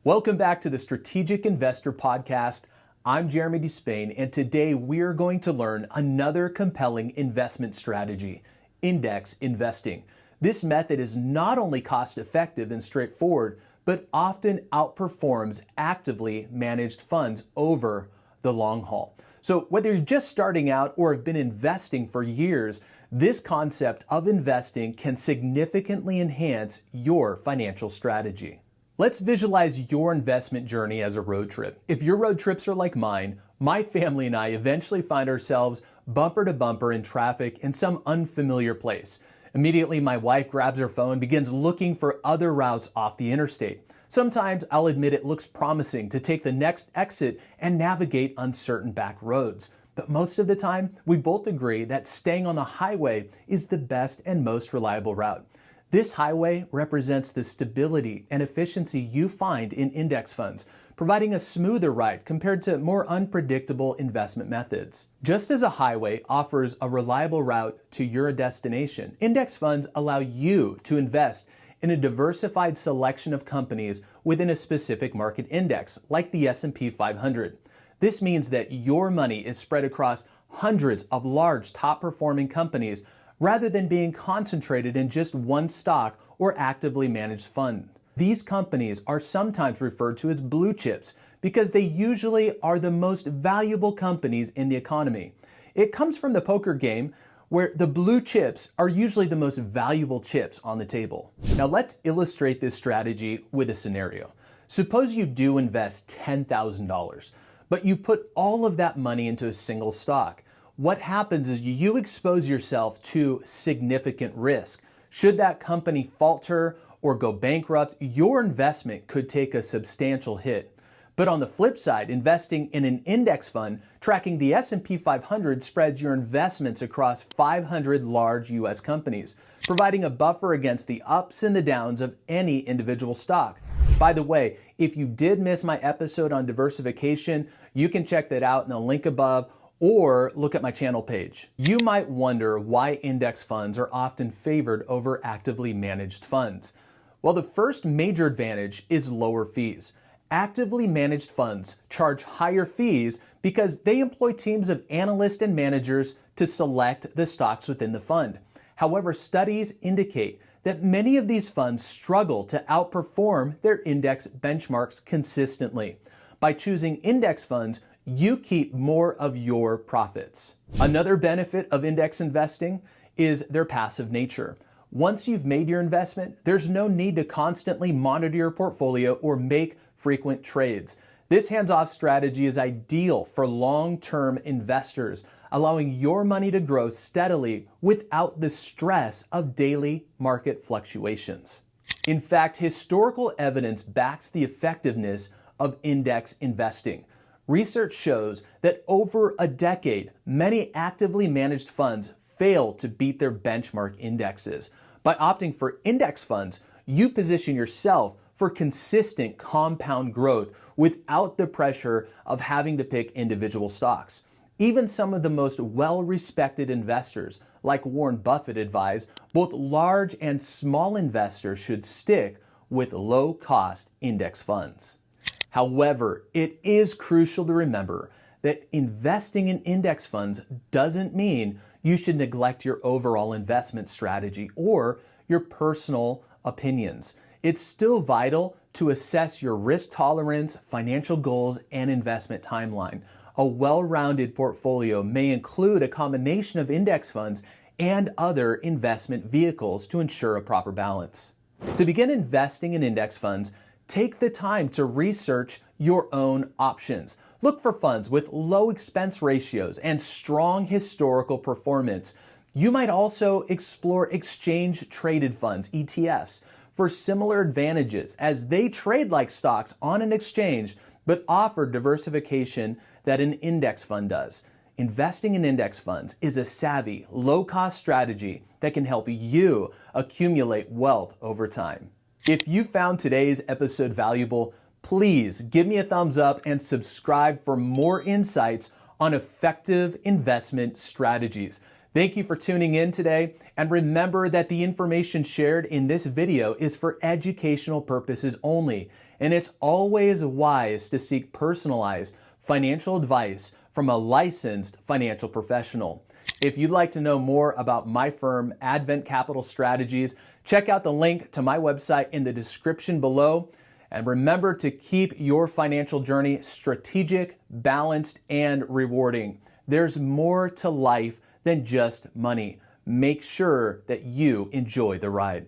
Welcome back to the Strategic Investor Podcast. I'm Jeremy DeSpain, and today we're going to learn another compelling investment strategy, index investing. This method is not only cost-effective and straightforward, but often outperforms actively managed funds over the long haul. So whether you're just starting out or have been investing for years, this concept of investing can significantly enhance your financial strategy. Let's visualize your investment journey as a road trip. If your road trips are like mine, my family and I eventually find ourselves bumper to bumper in traffic in some unfamiliar place. Immediately, my wife grabs her phone and begins looking for other routes off the interstate. Sometimes I'll admit it looks promising to take the next exit and navigate uncertain back roads. But most of the time, we both agree that staying on the highway is the best and most reliable route. This highway represents the stability and efficiency you find in index funds, providing a smoother ride compared to more unpredictable investment methods. Just as a highway offers a reliable route to your destination, index funds allow you to invest in a diversified selection of companies within a specific market index, like the S&P 500. This means that your money is spread across hundreds of large top-performing companies rather than being concentrated in just one stock or actively managed fund. These companies are sometimes referred to as blue chips because they usually are the most valuable companies in the economy. It comes from the poker game where the blue chips are usually the most valuable chips on the table. Now let's illustrate this strategy with a scenario. Suppose you do invest $10,000, but you put all of that money into a single stock. What happens is you expose yourself to significant risk. Should that company falter or go bankrupt, your investment could take a substantial hit. But on the flip side, investing in an index fund tracking the S&P 500 spreads your investments across 500 large US companies, providing a buffer against the ups and the downs of any individual stock. By the way, if you did miss my episode on diversification, you can check that out in the link above, or look at my channel page. You might wonder why index funds are often favored over actively managed funds. Well, the first major advantage is lower fees. Actively managed funds charge higher fees because they employ teams of analysts and managers to select the stocks within the fund. However, studies indicate that many of these funds struggle to outperform their index benchmarks consistently. By choosing index funds, you keep more of your profits. Another benefit of index investing is their passive nature. Once you've made your investment, there's no need to constantly monitor your portfolio or make frequent trades. This hands-off strategy is ideal for long-term investors, allowing your money to grow steadily without the stress of daily market fluctuations. In fact, historical evidence backs the effectiveness of index investing. Research shows that over a decade, many actively managed funds fail to beat their benchmark indexes. By opting for index funds, you position yourself for consistent compound growth without the pressure of having to pick individual stocks. Even some of the most well-respected investors, like Warren Buffett, advise both large and small investors should stick with low-cost index funds. However, it is crucial to remember that investing in index funds doesn't mean you should neglect your overall investment strategy or your personal opinions. It's still vital to assess your risk tolerance, financial goals, and investment timeline. A well-rounded portfolio may include a combination of index funds and other investment vehicles to ensure a proper balance. To begin investing in index funds, take the time to research your own options. Look for funds with low expense ratios and strong historical performance. You might also explore exchange-traded funds, ETFs, for similar advantages as they trade like stocks on an exchange but offer diversification that an index fund does. Investing in index funds is a savvy, low-cost strategy that can help you accumulate wealth over time. If you found today's episode valuable, please give me a thumbs up and subscribe for more insights on effective investment strategies. Thank you for tuning in today, and remember that the information shared in this video is for educational purposes only, and it's always wise to seek personalized financial advice from a licensed financial professional. If you'd like to know more about my firm, Advent Capital Strategies, check out the link to my website in the description below. And remember to keep your financial journey strategic, balanced, and rewarding. There's more to life than just money. Make sure that you enjoy the ride.